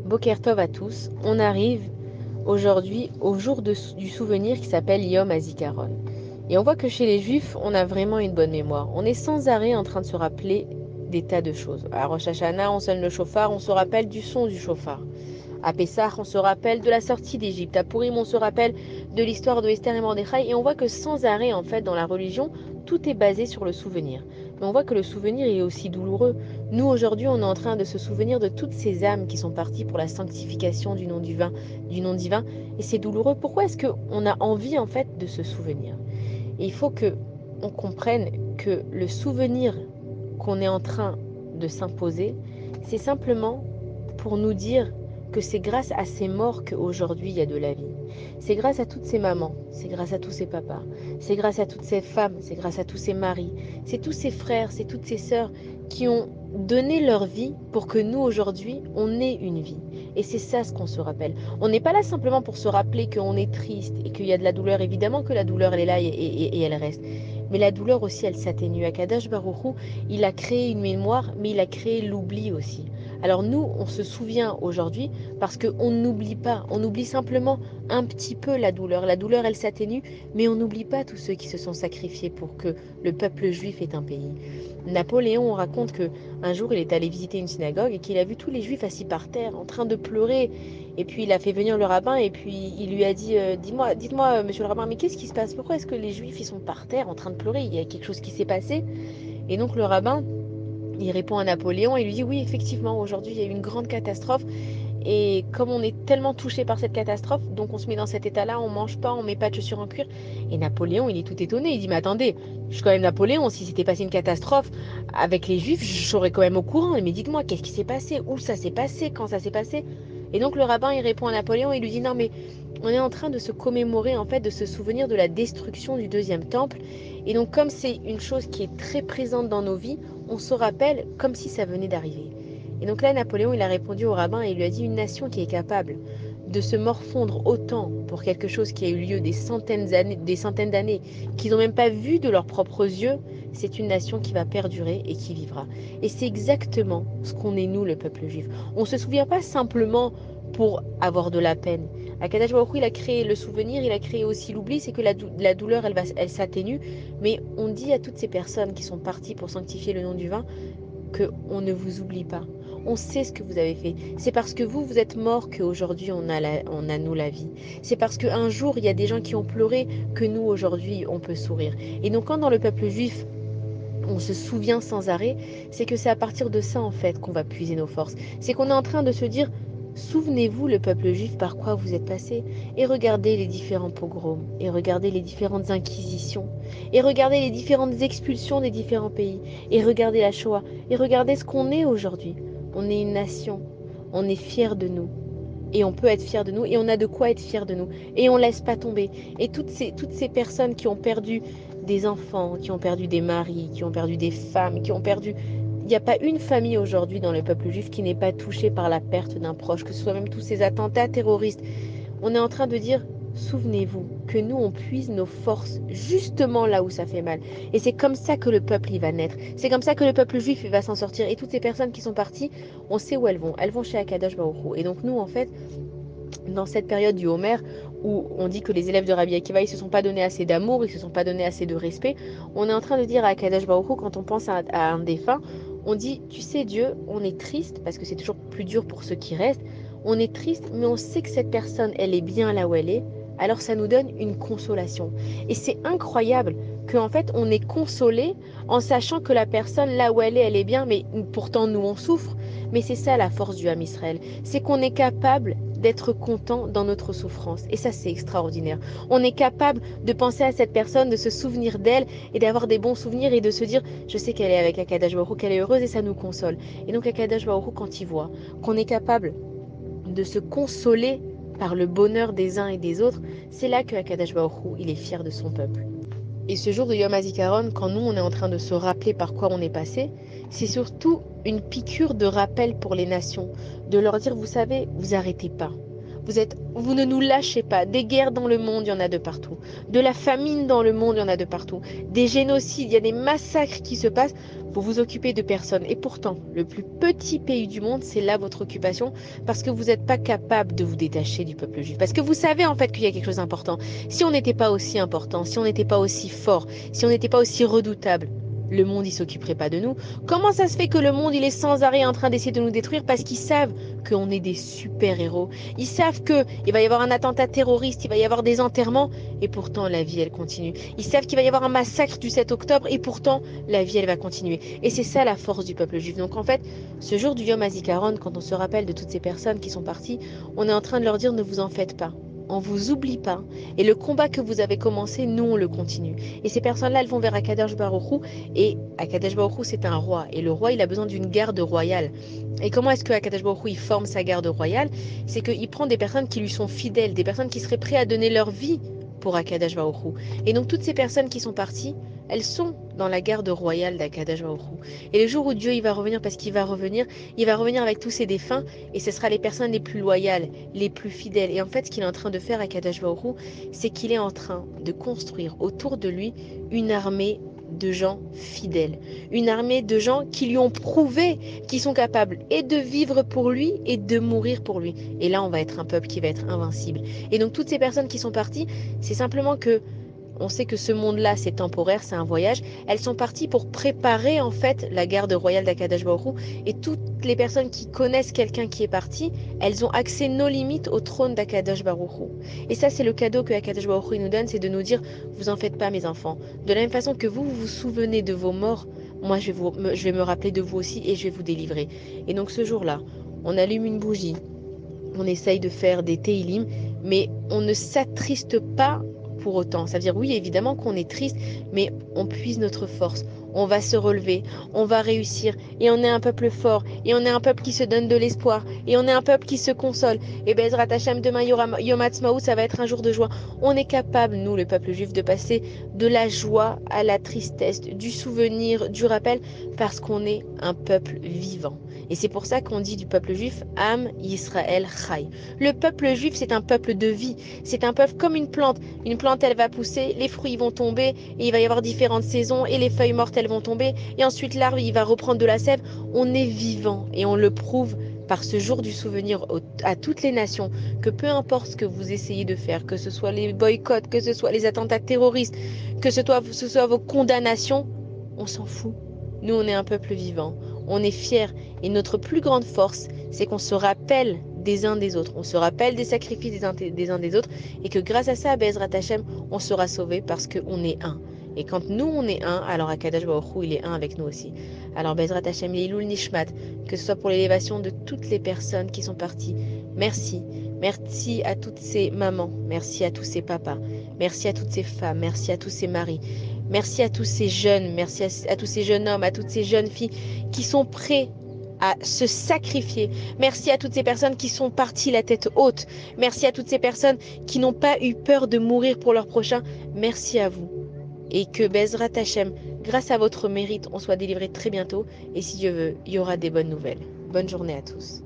Boker Tov à tous, on arrive aujourd'hui au jour du souvenir qui s'appelle Yom HaZikaron. Et on voit que chez les Juifs, on a vraiment une bonne mémoire. On est sans arrêt en train de se rappeler des tas de choses. À Rosh Hashanah, on sonne le chauffard, on se rappelle du son du chauffard. À Pessah, on se rappelle de la sortie d'Égypte. À Purim, on se rappelle de l'histoire de Esther et Mordechai. Et on voit que sans arrêt, en fait, dans la religion, tout est basé sur le souvenir. Mais on voit que le souvenir est aussi douloureux. Nous, aujourd'hui, on est en train de se souvenir de toutes ces âmes qui sont parties pour la sanctification du nom divin. Et c'est douloureux. Pourquoi est-ce qu'on a envie, en fait, de se souvenir? Et il faut qu'on comprenne que le souvenir qu'on est en train de s'imposer, c'est simplement pour nous dire que c'est grâce à ces morts qu'aujourd'hui il y a de la vie. C'est grâce à toutes ces mamans, c'est grâce à tous ces papas, c'est grâce à toutes ces femmes, c'est grâce à tous ces maris, c'est tous ces frères, c'est toutes ces sœurs qui ont donné leur vie pour que nous aujourd'hui on ait une vie. Et c'est ça ce qu'on se rappelle. On n'est pas là simplement pour se rappeler qu'on est triste et qu'il y a de la douleur. Évidemment que la douleur elle est là et elle reste. Mais la douleur aussi elle s'atténue. Akadosh Baruch Hu, il a créé une mémoire, mais il a créé l'oubli aussi. Alors nous, on se souvient aujourd'hui parce qu'on n'oublie pas, on oublie simplement un petit peu la douleur. La douleur, elle s'atténue, mais on n'oublie pas tous ceux qui se sont sacrifiés pour que le peuple juif ait un pays. Napoléon, on raconte qu'un jour, il est allé visiter une synagogue et qu'il a vu tous les juifs assis par terre, en train de pleurer. Et puis il a fait venir le rabbin et puis il lui a dit dites-moi, monsieur le rabbin, mais qu'est-ce qui se passe? Pourquoi est-ce que les juifs ils sont par terre en train de pleurer? Il y a quelque chose qui s'est passé? Et donc le rabbin, il répond à Napoléon et lui dit oui, effectivement, aujourd'hui il y a eu une grande catastrophe et comme on est tellement touché par cette catastrophe, donc on se met dans cet état-là, on mange pas, on met pas de chaussures en cuir. Et Napoléon, il est tout étonné, il dit mais attendez, je suis quand même Napoléon, si s'était passé une catastrophe avec les Juifs, je serais quand même au courant. Mais dites-moi, qu'est-ce qui s'est passé? Où ça s'est passé? Quand ça s'est passé? Et donc le rabbin, il répond à Napoléon, il lui dit non mais on est en train de se commémorer, en fait, de se souvenir de la destruction du deuxième temple. Et donc comme c'est une chose qui est très présente dans nos vies, on se rappelle comme si ça venait d'arriver. Et donc là, Napoléon, il a répondu au rabbin et il lui a dit une nation qui est capable de se morfondre autant pour quelque chose qui a eu lieu des centaines d'années, qu'ils n'ont même pas vu de leurs propres yeux, c'est une nation qui va perdurer et qui vivra. Et c'est exactement ce qu'on est nous, le peuple juif. On ne se souvient pas simplement pour avoir de la peine. Akadosh Baruch Hu, il a créé le souvenir, il a créé aussi l'oubli, c'est que la douleur, elle s'atténue, mais on dit à toutes ces personnes qui sont parties pour sanctifier le nom du vin qu'on ne vous oublie pas. On sait ce que vous avez fait. C'est parce que vous êtes morts qu'aujourd'hui on a nous la vie. C'est parce qu'un jour il y a des gens qui ont pleuré que nous aujourd'hui on peut sourire. Et donc quand dans le peuple juif on se souvient sans arrêt, c'est que c'est à partir de ça en fait qu'on va puiser nos forces. C'est qu'on est en train de se dire souvenez-vous le peuple juif par quoi vous êtes passé et regardez les différents pogroms et regardez les différentes inquisitions et regardez les différentes expulsions des différents pays et regardez la Shoah et regardez ce qu'on est aujourd'hui. On est une nation, on est fiers de nous. Et on peut être fier de nous et on a de quoi être fier de nous. Et on ne laisse pas tomber. Et toutes ces personnes qui ont perdu des enfants, qui ont perdu des maris, qui ont perdu des femmes, qui ont perdu... Il n'y a pas une famille aujourd'hui dans le peuple juif qui n'est pas touchée par la perte d'un proche, que ce soit même tous ces attentats terroristes. On est en train de dire, souvenez-vous que nous, on puise nos forces justement là où ça fait mal. Et c'est comme ça que le peuple, il va naître. C'est comme ça que le peuple juif, il va s'en sortir. Et toutes ces personnes qui sont parties, on sait où elles vont. Elles vont chez Akadosh Baruch Hu. Et donc nous, en fait, dans cette période du Homer, où on dit que les élèves de Rabbi Akiva, ils se sont pas donné assez d'amour, ils se sont pas donné assez de respect, on est en train de dire à Akadosh Baruch Hu, quand on pense à un défunt, on dit, tu sais Dieu, on est triste, parce que c'est toujours plus dur pour ceux qui restent, on est triste, mais on sait que cette personne, elle est bien là où elle est, alors ça nous donne une consolation. Et c'est incroyable qu'en fait, on est consolé en sachant que la personne, là où elle est bien, mais pourtant nous, on souffre. Mais c'est ça la force du Ham Israël, c'est qu'on est capable d'être content dans notre souffrance. Et ça, c'est extraordinaire. On est capable de penser à cette personne, de se souvenir d'elle et d'avoir des bons souvenirs et de se dire, je sais qu'elle est avec Akadosh Baruch Hu, qu'elle est heureuse et ça nous console. Et donc Akadosh Baruch Hu, quand il voit qu'on est capable de se consoler par le bonheur des uns et des autres, c'est là que Akadosh Baruch Hu, il est fier de son peuple. Et ce jour de Yom HaZikaron, quand nous, on est en train de se rappeler par quoi on est passé, c'est surtout une piqûre de rappel pour les nations, de leur dire, vous savez, vous arrêtez pas. Vous ne nous lâchez pas. Des guerres dans le monde, il y en a de partout. De la famine dans le monde, il y en a de partout. Des génocides, il y a des massacres qui se passent. Vous vous occupez de personne. Et pourtant, le plus petit pays du monde, c'est là votre occupation parce que vous n'êtes pas capable de vous détacher du peuple juif. Parce que vous savez en fait qu'il y a quelque chose d'important. Si on n'était pas aussi important, si on n'était pas aussi fort, si on n'était pas aussi redoutable, le monde, il s'occuperait pas de nous. Comment ça se fait que le monde, il est sans arrêt en train d'essayer de nous détruire parce qu'ils savent qu'on est des super-héros. Ils savent qu'il va y avoir un attentat terroriste, il va y avoir des enterrements, et pourtant la vie, elle continue. Ils savent qu'il va y avoir un massacre du 7 octobre, et pourtant la vie, elle va continuer. Et c'est ça la force du peuple juif. Donc en fait, ce jour du Yom HaZikaron, quand on se rappelle de toutes ces personnes qui sont parties, on est en train de leur dire ne vous en faites pas. On vous oublie pas. Et le combat que vous avez commencé, nous, on le continue. Et ces personnes-là, elles vont vers Akadosh Baruch Hu. Et Akadosh Baruch Hu, c'est un roi. Et le roi, il a besoin d'une garde royale. Et comment est-ce que Akadosh Baruch Hu, il forme sa garde royale? C'est qu'il prend des personnes qui lui sont fidèles, des personnes qui seraient prêtes à donner leur vie pour Akadosh Baruch Hu. Et donc, toutes ces personnes qui sont parties, elles sont dans la garde royale d'Akadosh Baruch Hu. Et le jour où Dieu il va revenir, parce qu'il va revenir avec tous ses défunts, et ce sera les personnes les plus loyales, les plus fidèles. Et en fait, ce qu'il est en train de faire Akadosh Baruch Hu, c'est qu'il est en train de construire autour de lui une armée de gens fidèles, une armée de gens qui lui ont prouvé qu'ils sont capables et de vivre pour lui et de mourir pour lui. Et là, on va être un peuple qui va être invincible. Et donc, toutes ces personnes qui sont parties, c'est simplement que on sait que ce monde-là, c'est temporaire, c'est un voyage. Elles sont parties pour préparer en fait la garde royale d'Akadosh Baruch Hu. Et toutes les personnes qui connaissent quelqu'un qui est parti, elles ont accès nos limites au trône d'Akadosh Baruch Hu. Et ça, c'est le cadeau que Akadosh Baruch Hu nous donne, c'est de nous dire, vous en faites pas mes enfants. De la même façon que vous vous souvenez de vos morts, moi je vais me rappeler de vous aussi et je vais vous délivrer. Et donc ce jour-là, on allume une bougie, on essaye de faire des télim, mais on ne s'attriste pas pour autant. Ça veut dire oui, évidemment qu'on est triste, mais on puise notre force. On va se relever, on va réussir, et on est un peuple fort, et on est un peuple qui se donne de l'espoir, et on est un peuple qui se console. Et Bezrat Hashem, demain Yom Ha'atzmaut, ça va être un jour de joie. On est capable, nous, le peuple juif, de passer de la joie à la tristesse, du souvenir, du rappel, parce qu'on est un peuple vivant. Et c'est pour ça qu'on dit du peuple juif, Am Yisrael Chai. Le peuple juif, c'est un peuple de vie. C'est un peuple comme une plante. Une plante, elle va pousser, les fruits vont tomber, et il va y avoir différentes saisons, et les feuilles mortes, elles vont tomber, et ensuite l'arbre, il va reprendre de la sève. On est vivant, et on le prouve par ce jour du souvenir à toutes les nations, que peu importe ce que vous essayez de faire, que ce soit les boycotts, que ce soit les attentats terroristes, que ce soit vos condamnations, on s'en fout. Nous, on est un peuple vivant, on est fiers, et notre plus grande force, c'est qu'on se rappelle des uns des autres, on se rappelle des sacrifices des uns des autres, et que grâce à ça, Bezrat Hashem, on sera sauvés parce qu'on est un. Et quand nous, on est un, alors Akadosh Baruch Hu, il est un avec nous aussi. Alors Bezrat Hashem, Leilul Nishmat, que ce soit pour l'élévation de toutes les personnes qui sont parties. Merci. Merci à toutes ces mamans, merci à tous ces papas, merci à toutes ces femmes, merci à tous ces maris, merci à tous ces jeunes, merci à tous ces jeunes hommes, à toutes ces jeunes filles qui sont prêts à se sacrifier. Merci à toutes ces personnes qui sont parties la tête haute. Merci à toutes ces personnes qui n'ont pas eu peur de mourir pour leur prochain. Merci à vous. Et que Bezrat Hashem, grâce à votre mérite, on soit délivré très bientôt. Et si Dieu veut, il y aura des bonnes nouvelles. Bonne journée à tous.